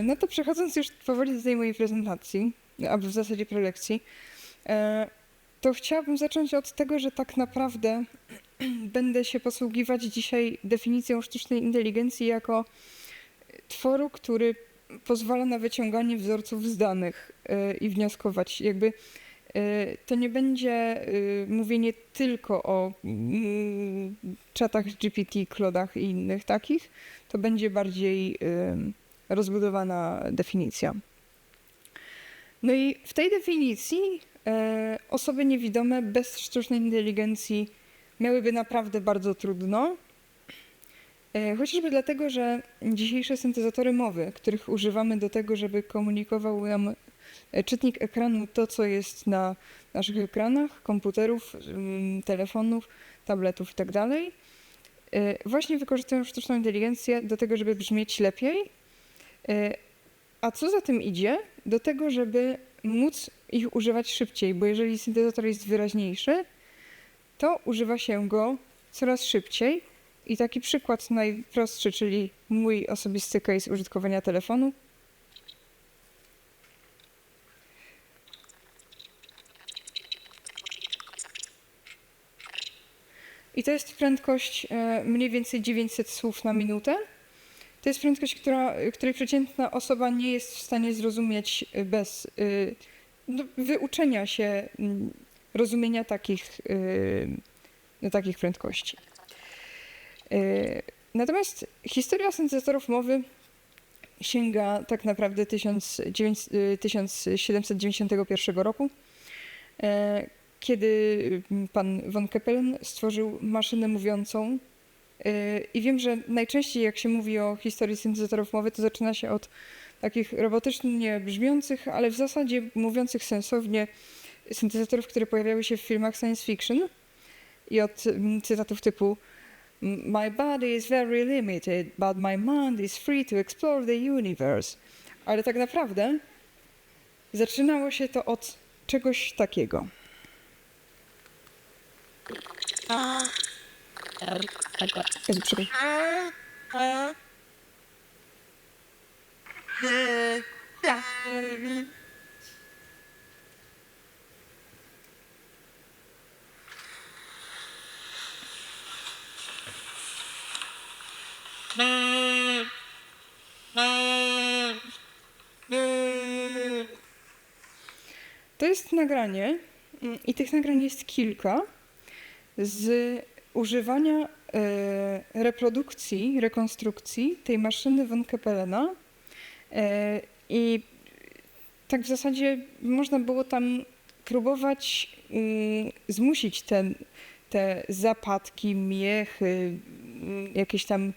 No to przechodząc już powoli do tej mojej prezentacji, albo w zasadzie prelekcji, to chciałabym zacząć od tego, że tak naprawdę będę się posługiwać dzisiaj definicją sztucznej inteligencji jako tworu, który pozwala na wyciąganie wzorców z danych i wnioskować. To nie będzie mówienie tylko o czatach GPT, Claude'ach i innych takich. To będzie bardziej rozbudowana definicja. No i w tej definicji osoby niewidome bez sztucznej inteligencji miałyby naprawdę bardzo trudno. Chociażby dlatego, że dzisiejsze syntezatory mowy, których używamy do tego, żeby komunikował nam czytnik ekranu to, co jest na naszych ekranach, komputerów, telefonów, tabletów itd., właśnie wykorzystują sztuczną inteligencję do tego, żeby brzmieć lepiej. A co za tym idzie? Do tego, żeby móc ich używać szybciej, bo jeżeli syntezator jest wyraźniejszy, to używa się go coraz szybciej. I taki przykład najprostszy, czyli mój osobisty case użytkowania telefonu. I to jest prędkość mniej więcej 900 słów na minutę. To jest prędkość, której przeciętna osoba nie jest w stanie zrozumieć bez wyuczenia się rozumienia takich prędkości. Natomiast historia syntezatorów mowy sięga tak naprawdę 1791 roku, kiedy pan von Kepelen stworzył maszynę mówiącą. I wiem, że najczęściej jak się mówi o historii syntezatorów mowy, to zaczyna się od takich robotycznie brzmiących, ale w zasadzie mówiących sensownie syntezatorów, które pojawiały się w filmach science fiction i od cytatów typu "My body is very limited, but my mind is free to explore the universe". Ale tak naprawdę zaczynało się to od czegoś takiego. Jezu, przepraszam. To jest nagranie i tych nagrań jest kilka z używania rekonstrukcji tej maszyny von Kepelena i tak w zasadzie można było tam próbować zmusić te zapadki, miechy, jakieś tam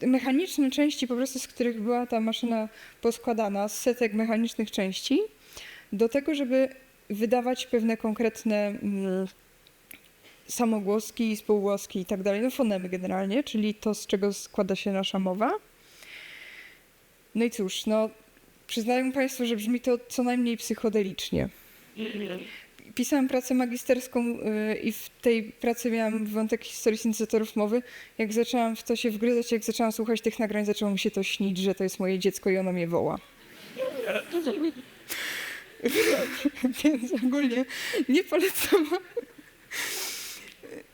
mechaniczne części po prostu, z których była ta maszyna poskładana, z setek mechanicznych części, do tego, żeby wydawać pewne konkretne samogłoski, spółgłoski i tak dalej, fonemy generalnie, czyli to, z czego składa się nasza mowa. No i cóż, przyznają Państwo, że brzmi to co najmniej psychodelicznie. Pisałam pracę magisterską i w tej pracy miałam wątek historii syntezatorów mowy. Jak zaczęłam w to się wgryzać, jak zaczęłam słuchać tych nagrań, zaczęło mi się to śnić, że to jest moje dziecko i ono mnie woła. Więc ogólnie nie polecam.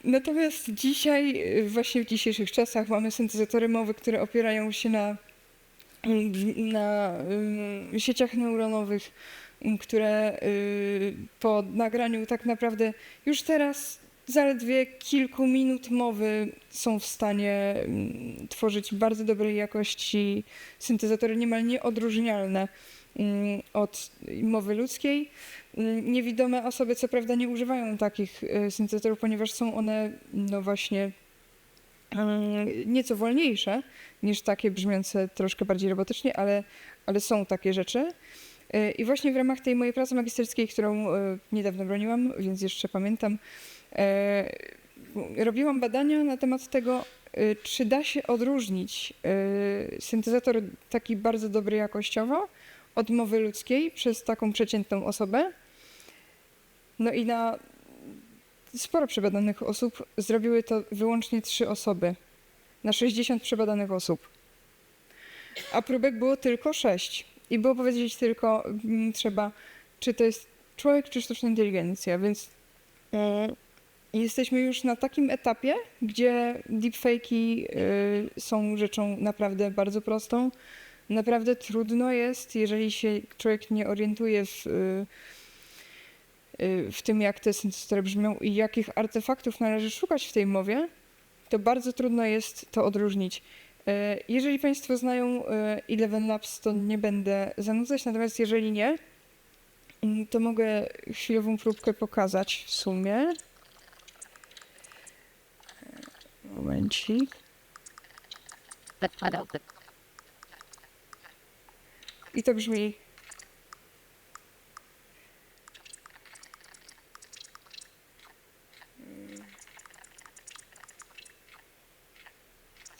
Natomiast dzisiaj, właśnie w dzisiejszych czasach mamy syntezatory mowy, które opierają się na sieciach neuronowych, które po nagraniu tak naprawdę już teraz zaledwie kilku minut mowy są w stanie tworzyć bardzo dobrej jakości syntezatory niemal nieodróżnialne od mowy ludzkiej. Niewidome osoby co prawda nie używają takich syntezatorów, ponieważ są one właśnie nieco wolniejsze niż takie brzmiące troszkę bardziej robotycznie, ale są takie rzeczy. I właśnie w ramach tej mojej pracy magisterskiej, którą niedawno broniłam, więc jeszcze pamiętam, robiłam badania na temat tego, czy da się odróżnić syntezator taki bardzo dobry jakościowo od mowy ludzkiej przez taką przeciętną osobę. No i na sporo przebadanych osób zrobiły to wyłącznie 3 osoby na 60 przebadanych osób. a próbek było tylko 6. I było powiedzieć tylko trzeba, czy to jest człowiek, czy sztuczna inteligencja, więc jesteśmy już na takim etapie, gdzie deepfake'i są rzeczą naprawdę bardzo prostą. Naprawdę trudno jest, jeżeli się człowiek nie orientuje w tym, jak te syntezatory brzmią i jakich artefaktów należy szukać w tej mowie, to bardzo trudno jest to odróżnić. Jeżeli Państwo znają Eleven Labs, to nie będę zanudzać, natomiast jeżeli nie, to mogę chwilową próbkę pokazać w sumie. Momencik. I to brzmi...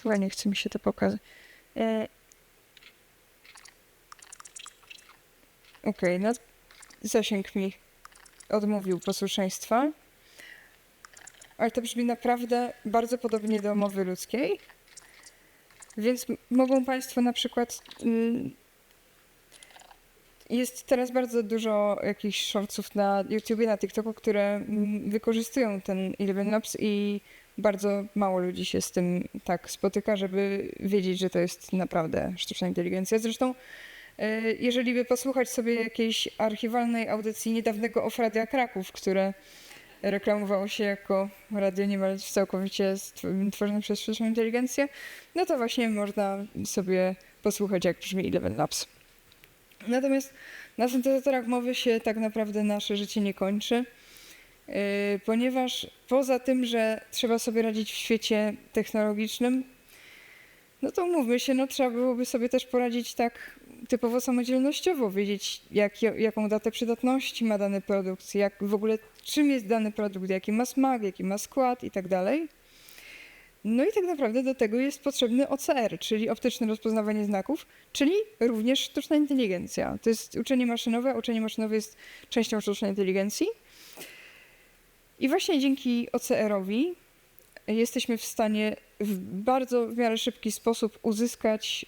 Chyba nie chce mi się to pokazać. Okej, no zasięg mi odmówił posłuszeństwa. Ale to brzmi naprawdę bardzo podobnie do mowy ludzkiej. Więc mogą Państwo na przykład... Jest teraz bardzo dużo jakichś shortsów na YouTubie, na TikToku, które wykorzystują ten Eleven Labs i bardzo mało ludzi się z tym tak spotyka, żeby wiedzieć, że to jest naprawdę sztuczna inteligencja. Zresztą jeżeli by posłuchać sobie jakiejś archiwalnej audycji niedawnego Off Radia Kraków, które reklamowało się jako radio niemal całkowicie tworzone przez sztuczną inteligencję, no to właśnie można sobie posłuchać, jak brzmi Eleven Labs. Natomiast na syntezatorach mowy się tak naprawdę nasze życie nie kończy, ponieważ poza tym, że trzeba sobie radzić w świecie technologicznym, no to umówmy się, no trzeba byłoby sobie też poradzić tak typowo samodzielnościowo, wiedzieć jaką datę przydatności ma dany produkt, jak w ogóle czym jest dany produkt, jaki ma smak, jaki ma skład i tak dalej. No i tak naprawdę do tego jest potrzebny OCR, czyli optyczne rozpoznawanie znaków, czyli również sztuczna inteligencja. To jest uczenie maszynowe, a uczenie maszynowe jest częścią sztucznej inteligencji. I właśnie dzięki OCR-owi jesteśmy w stanie w bardzo w miarę szybki sposób uzyskać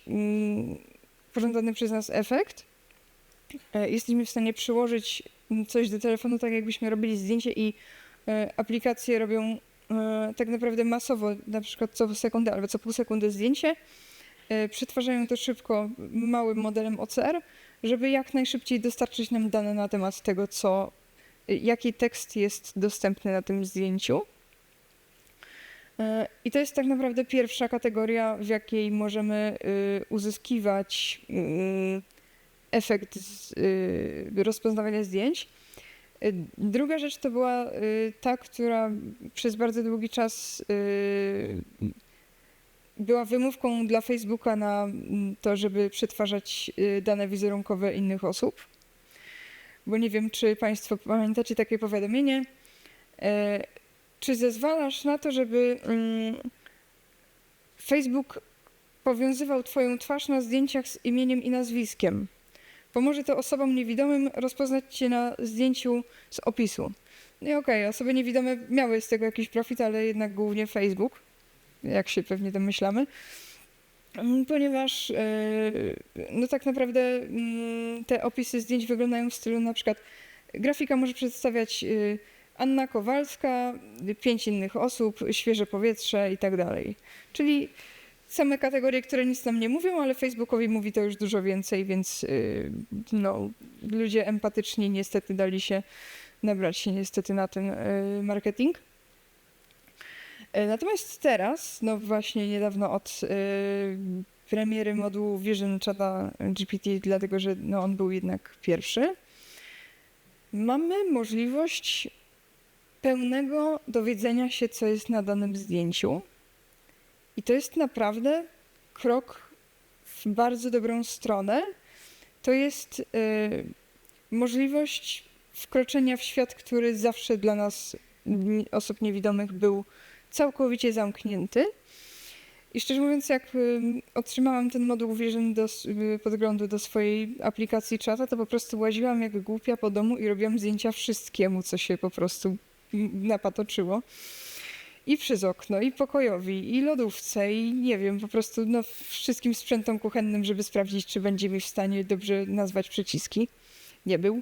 pożądany przez nas efekt. Jesteśmy w stanie przyłożyć coś do telefonu, tak jakbyśmy robili zdjęcie i aplikacje robią tak naprawdę masowo, na przykład co sekundę albo co pół sekundy zdjęcie, przetwarzają to szybko małym modelem OCR, żeby jak najszybciej dostarczyć nam dane na temat tego, jaki tekst jest dostępny na tym zdjęciu. I to jest tak naprawdę pierwsza kategoria, w jakiej możemy uzyskiwać efekt rozpoznawania zdjęć. Druga rzecz to była ta, która przez bardzo długi czas była wymówką dla Facebooka na to, żeby przetwarzać dane wizerunkowe innych osób. Bo nie wiem, czy Państwo pamiętacie takie powiadomienie. Czy zezwalasz na to, żeby Facebook powiązywał Twoją twarz na zdjęciach z imieniem i nazwiskiem? Pomoże to osobom niewidomym rozpoznać Cię na zdjęciu z opisu. No i okej, osoby niewidome miały z tego jakiś profit, ale jednak głównie Facebook, jak się pewnie domyślamy. Ponieważ no tak naprawdę te opisy zdjęć wyglądają w stylu na przykład grafika może przedstawiać Anna Kowalska, 5 innych osób, świeże powietrze i tak dalej. Czyli same kategorie, które nic nam nie mówią, ale Facebookowi mówi to już dużo więcej, więc no, ludzie empatyczni niestety dali się nabrać się niestety na ten marketing. Natomiast teraz, no właśnie niedawno od premiery modułu Vision Chata GPT, dlatego że no, on był jednak pierwszy, mamy możliwość pełnego dowiedzenia się, co jest na danym zdjęciu. I to jest naprawdę krok w bardzo dobrą stronę. To jest możliwość wkroczenia w świat, który zawsze dla nas, osób niewidomych, był całkowicie zamknięty. I szczerze mówiąc, jak otrzymałam ten moduł Vision do podglądu do swojej aplikacji czata, to po prostu łaziłam jak głupia po domu i robiłam zdjęcia wszystkiemu, co się po prostu napatoczyło. i przez okno, i pokojowi, i lodówce, i nie wiem, po prostu no, wszystkim sprzętom kuchennym, żeby sprawdzić, czy będzie mi w stanie dobrze nazwać przyciski. Nie był.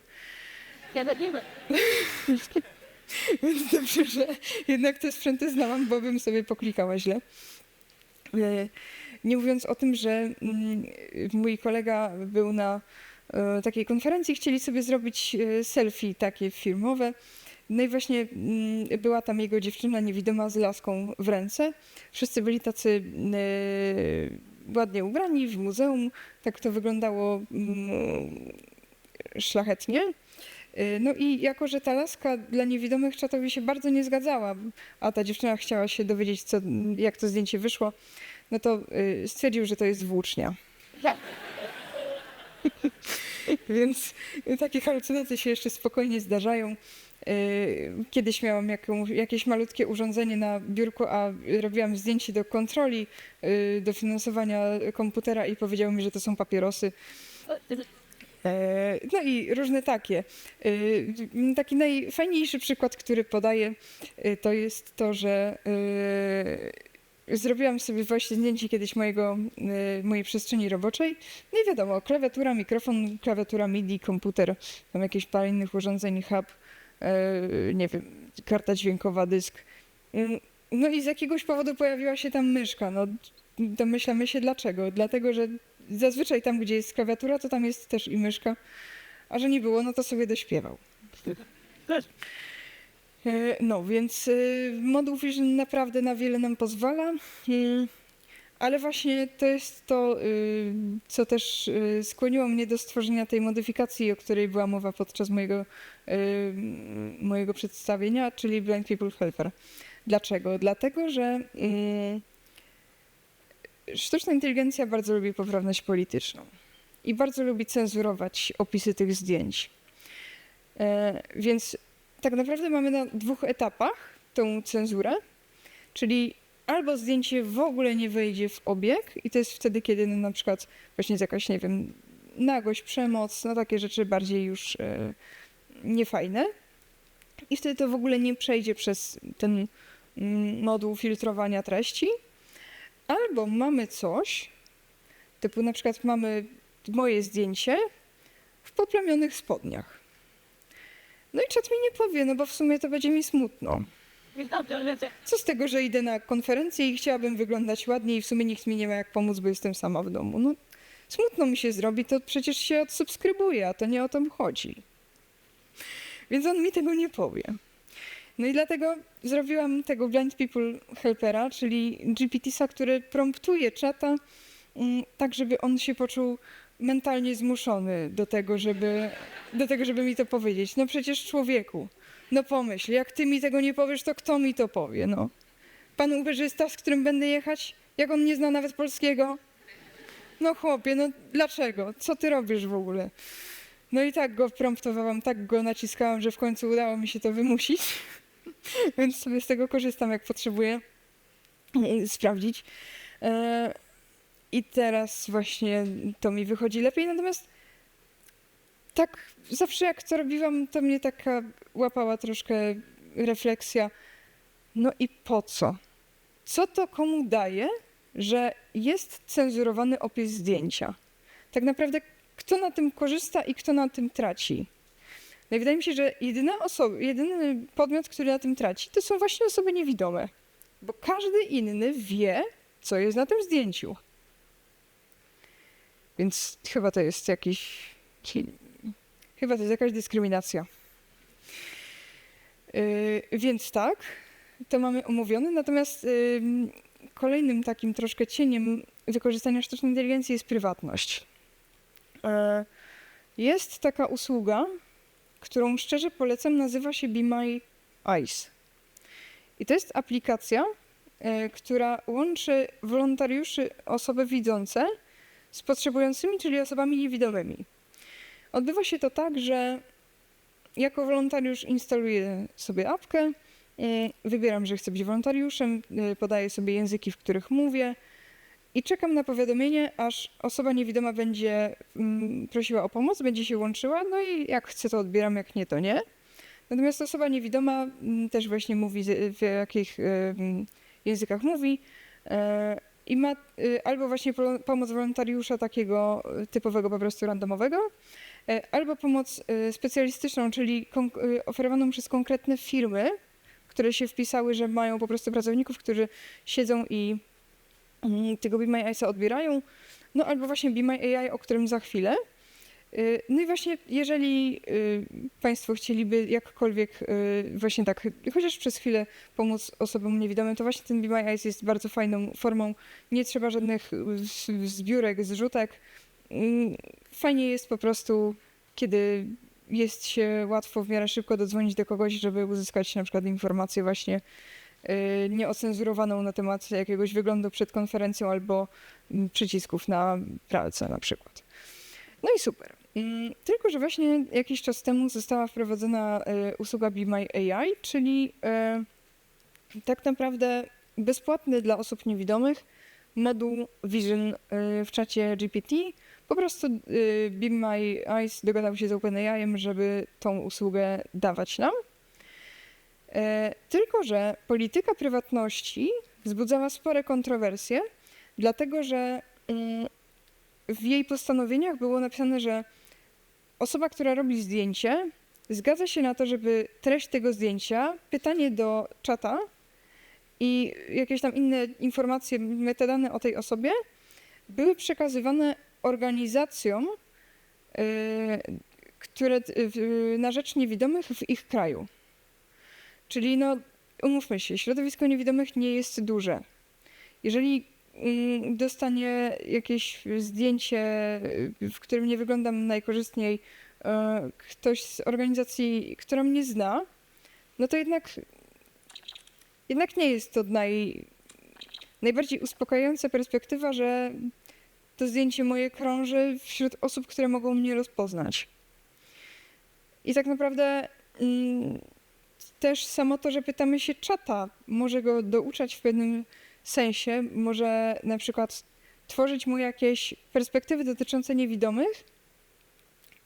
Więc dobrze, że jednak te sprzęty znałam, bo bym sobie poklikała źle. Nie mówiąc o tym, że mój kolega był na takiej konferencji, chcieli sobie zrobić selfie takie firmowe. No i właśnie była tam jego dziewczyna niewidoma z laską w ręce. Wszyscy byli tacy ładnie ubrani w muzeum. Tak to wyglądało szlachetnie. No i jako, że ta laska dla niewidomych czatowi się bardzo nie zgadzała, a ta dziewczyna chciała się dowiedzieć, jak to zdjęcie wyszło, no to stwierdził, że to jest włócznia. Więc takie halucynacje się jeszcze spokojnie zdarzają. Kiedyś miałam jakieś malutkie urządzenie na biurku, a robiłam zdjęcie do kontroli dofinansowania komputera i powiedział mi, że to są papierosy. No i różne takie. Taki najfajniejszy przykład, który podaję, to jest to, że zrobiłam sobie właśnie zdjęcie kiedyś mojej przestrzeni roboczej. No i wiadomo, klawiatura, mikrofon, klawiatura MIDI, komputer, tam jakieś parę innych urządzeń, hub, nie wiem, karta dźwiękowa, dysk. No i z jakiegoś powodu pojawiła się tam myszka. No, domyślamy się dlaczego. Dlatego, że zazwyczaj tam, gdzie jest klawiatura, to tam jest też i myszka. A że nie było, no to sobie dośpiewał. No, więc moduł Vision naprawdę na wiele nam pozwala, ale właśnie to jest to, co też skłoniło mnie do stworzenia tej modyfikacji, o której była mowa podczas mojego przedstawienia, czyli Blind People Helper. Dlaczego? Dlatego, że sztuczna inteligencja bardzo lubi poprawność polityczną i bardzo lubi cenzurować opisy tych zdjęć. Więc tak naprawdę mamy na 2 etapach tą cenzurę, czyli albo zdjęcie w ogóle nie wejdzie w obieg i to jest wtedy, kiedy na przykład właśnie jest jakaś, nie wiem, nagość, przemoc, no takie rzeczy bardziej już niefajne i wtedy to w ogóle nie przejdzie przez ten moduł filtrowania treści. Albo mamy coś, typu na przykład mamy moje zdjęcie w poplamionych spodniach. No i czat mi nie powie, no bo w sumie to będzie mi smutno. Co z tego, że idę na konferencję i chciałabym wyglądać ładnie i w sumie nikt mi nie ma jak pomóc, bo jestem sama w domu. No smutno mi się zrobi, to przecież się odsubskrybuje, a to nie o to chodzi. Więc on mi tego nie powie. No i dlatego zrobiłam tego Blind People Helpera, czyli GPT-sa, który promptuje czata tak, żeby on się poczuł mentalnie zmuszony do tego, żeby mi to powiedzieć. No przecież człowieku, no pomyśl, jak ty mi tego nie powiesz, to kto mi to powie, no? Pan uberzysta, z którym będę jechać, jak on nie zna nawet polskiego? No chłopie, no dlaczego? Co ty robisz w ogóle? No i tak go promptowałam, tak go naciskałam, że w końcu udało mi się to wymusić. Więc sobie z tego korzystam, jak potrzebuję sprawdzić. I teraz właśnie to mi wychodzi lepiej. Natomiast tak zawsze jak to robiłam, to mnie taka łapała troszkę refleksja. No i po co? Co to komu daje, że jest cenzurowany opis zdjęcia? Tak naprawdę kto na tym korzysta i kto na tym traci? No i wydaje mi się, że jedyny podmiot, który na tym traci, to są właśnie osoby niewidome. Bo każdy inny wie, co jest na tym zdjęciu. Więc chyba to jest jakaś dyskryminacja. Więc tak, to mamy omówione. Natomiast kolejnym takim troszkę cieniem wykorzystania sztucznej inteligencji jest prywatność. Jest taka usługa, którą szczerze polecam, nazywa się Be My Eyes. I to jest aplikacja, która łączy wolontariuszy, osoby widzące z potrzebującymi, czyli osobami niewidomymi. Odbywa się to tak, że jako wolontariusz instaluję sobie apkę, wybieram, że chcę być wolontariuszem, podaję sobie języki, w których mówię i czekam na powiadomienie, aż osoba niewidoma będzie prosiła o pomoc, będzie się łączyła, no i jak chcę, to odbieram, jak nie, to nie. Natomiast osoba niewidoma też właśnie mówi, w jakich językach mówi i ma albo właśnie pomoc wolontariusza takiego typowego, po prostu randomowego, albo pomoc specjalistyczną, czyli oferowaną przez konkretne firmy, które się wpisały, że mają po prostu pracowników, którzy siedzą i tego Be My Eyes'a odbierają, no albo właśnie Be My AI, o którym za chwilę. No i właśnie, jeżeli Państwo chcieliby jakkolwiek właśnie tak, chociaż przez chwilę pomóc osobom niewidomym, to właśnie ten Be My Eyes jest bardzo fajną formą. Nie trzeba żadnych zbiórek, zrzutek. Fajnie jest po prostu, kiedy jest się łatwo w miarę szybko dodzwonić do kogoś, żeby uzyskać na przykład informację właśnie nieocenzurowaną na temat jakiegoś wyglądu przed konferencją albo przycisków na pralce na przykład. No i super. Tylko że właśnie jakiś czas temu została wprowadzona usługa Be My AI, czyli tak naprawdę bezpłatny dla osób niewidomych moduł Vision w czacie GPT. Po prostu Be My Eyes dogadał się z OpenAI, żeby tą usługę dawać nam. Tylko że polityka prywatności wzbudzała spore kontrowersje, dlatego że w jej postanowieniach było napisane, że osoba, która robi zdjęcie, zgadza się na to, żeby treść tego zdjęcia, pytanie do czata i jakieś tam inne informacje, metadane o tej osobie były przekazywane organizacjom, które na rzecz niewidomych w ich kraju. Czyli no, umówmy się, środowisko niewidomych nie jest duże. Jeżeli dostanie jakieś zdjęcie, w którym nie wyglądam najkorzystniej, ktoś z organizacji, która mnie zna, no to jednak nie jest to najbardziej uspokajająca perspektywa, że to zdjęcie moje krąży wśród osób, które mogą mnie rozpoznać. I tak naprawdę też samo to, że pytamy się czata, może go douczać w pewnym sensie, może na przykład tworzyć mu jakieś perspektywy dotyczące niewidomych,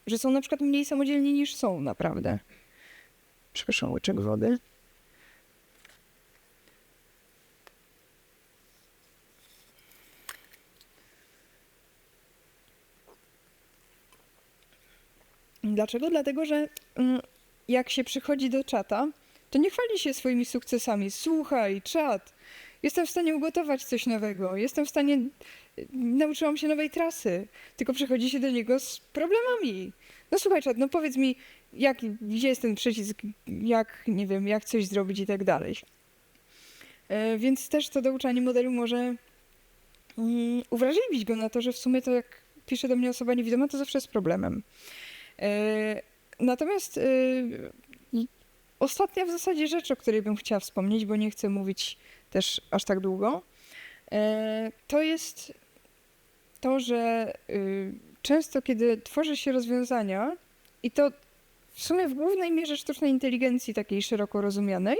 że są na przykład mniej samodzielni niż są naprawdę. Przepraszam, łyczek wody. Dlaczego? Dlatego, że jak się przychodzi do czata, to nie chwali się swoimi sukcesami. Słuchaj, czat, jestem w stanie ugotować coś nowego, jestem w stanie, nauczyłam się nowej trasy, tylko przychodzi się do niego z problemami. No słuchaj, czat, no powiedz mi, gdzie jest ten przycisk, nie wiem, jak coś zrobić i tak dalej. Więc też to douczanie modelu może uwrażliwić go na to, że w sumie to jak pisze do mnie osoba niewidoma, to zawsze jest problemem. Natomiast ostatnia w zasadzie rzecz, o której bym chciała wspomnieć, bo nie chcę mówić też aż tak długo, to jest to, że często kiedy tworzy się rozwiązania i to w sumie w głównej mierze sztucznej inteligencji takiej szeroko rozumianej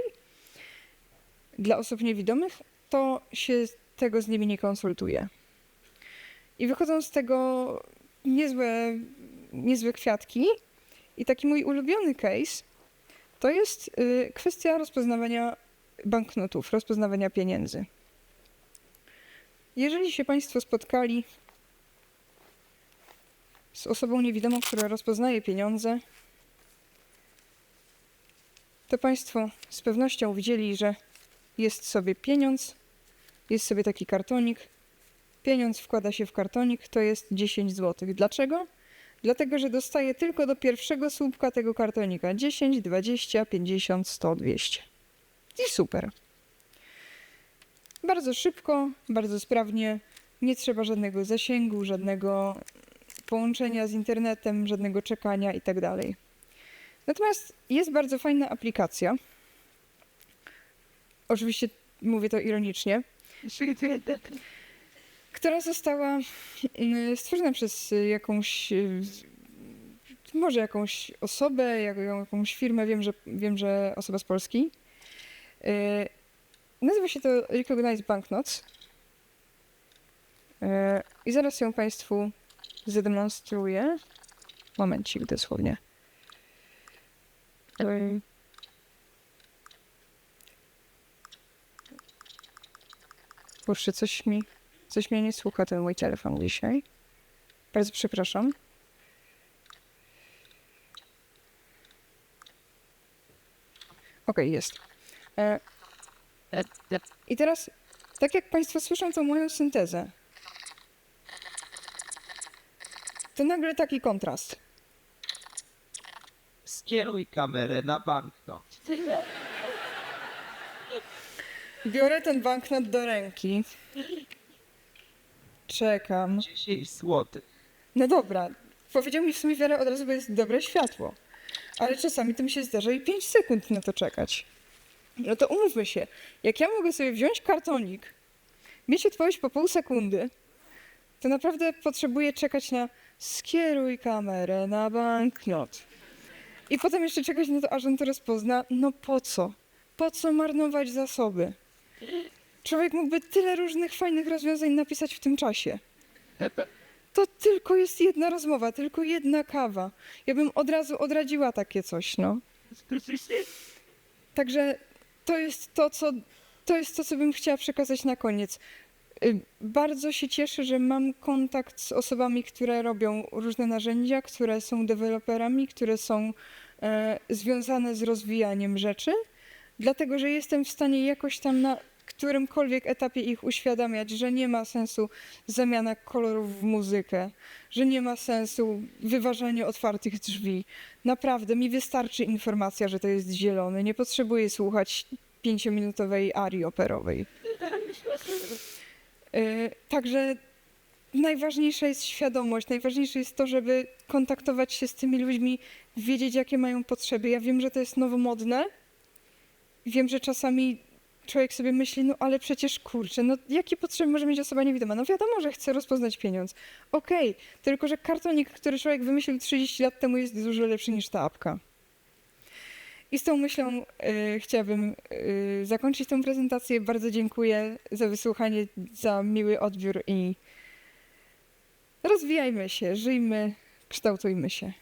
dla osób niewidomych, to się tego z nimi nie konsultuje. I wychodzą z tego niezłe kwiatki. I taki mój ulubiony case to jest kwestia rozpoznawania banknotów, rozpoznawania pieniędzy. Jeżeli się Państwo spotkali z osobą niewidomą, która rozpoznaje pieniądze, to Państwo z pewnością widzieli, że jest sobie pieniądz, jest sobie taki kartonik. Pieniądz wkłada się w kartonik, to jest 10 zł. Dlaczego? Dlatego, że dostaje tylko do pierwszego słupka tego kartonika 10, 20, 50, 100, 200. I super. Bardzo szybko, bardzo sprawnie, nie trzeba żadnego zasięgu, żadnego połączenia z internetem, żadnego czekania itd. Natomiast jest bardzo fajna aplikacja. Oczywiście mówię to ironicznie. Która została stworzona przez jakąś osobę, jakąś firmę, wiem, że osoba z Polski. Nazywa się to Recognize Banknotes. I zaraz ją Państwu zademonstruję. Momencik dosłownie. Kurczę, coś mnie nie słucha ten mój telefon dzisiaj. Bardzo przepraszam. Okej, jest. I teraz, tak jak Państwo słyszą tą moją syntezę, to nagle taki kontrast. Skieruj kamerę na banknot. Biorę ten banknot do ręki. Czekam. 10 złotych. No dobra, powiedział mi w sumie wiele od razu, bo jest dobre światło. Ale czasami to mi się zdarza i 5 sekund na to czekać. No to umówmy się, jak ja mogę sobie wziąć kartonik, mieć odpowiedź po pół sekundy, to naprawdę potrzebuję czekać na skieruj kamerę na banknot. I potem jeszcze czekać na to, aż on to rozpozna. No po co? Po co marnować zasoby? Człowiek mógłby tyle różnych fajnych rozwiązań napisać w tym czasie. To tylko jest jedna rozmowa, tylko jedna kawa. Ja bym od razu odradziła takie coś, no. Także to jest to, co bym chciała przekazać na koniec. Bardzo się cieszę, że mam kontakt z osobami, które robią różne narzędzia, które są deweloperami, które są związane z rozwijaniem rzeczy, dlatego że jestem w stanie jakoś tam na którymkolwiek etapie ich uświadamiać, że nie ma sensu zamiana kolorów w muzykę, że nie ma sensu wyważanie otwartych drzwi. Naprawdę, mi wystarczy informacja, że to jest zielony. Nie potrzebuję słuchać 5-minutowej arii operowej. Także najważniejsza jest świadomość, najważniejsze jest to, żeby kontaktować się z tymi ludźmi, wiedzieć, jakie mają potrzeby. Ja wiem, że to jest nowomodne. Wiem, że czasami człowiek sobie myśli, no ale przecież kurczę, no jakie potrzeby może mieć osoba niewidoma? No wiadomo, że chce rozpoznać pieniądz. Okej, tylko że kartonik, który człowiek wymyślił 30 lat temu, jest dużo lepszy niż ta apka. I z tą myślą chciałabym zakończyć tę prezentację. Bardzo dziękuję za wysłuchanie, za miły odbiór i rozwijajmy się, żyjmy, kształtujmy się.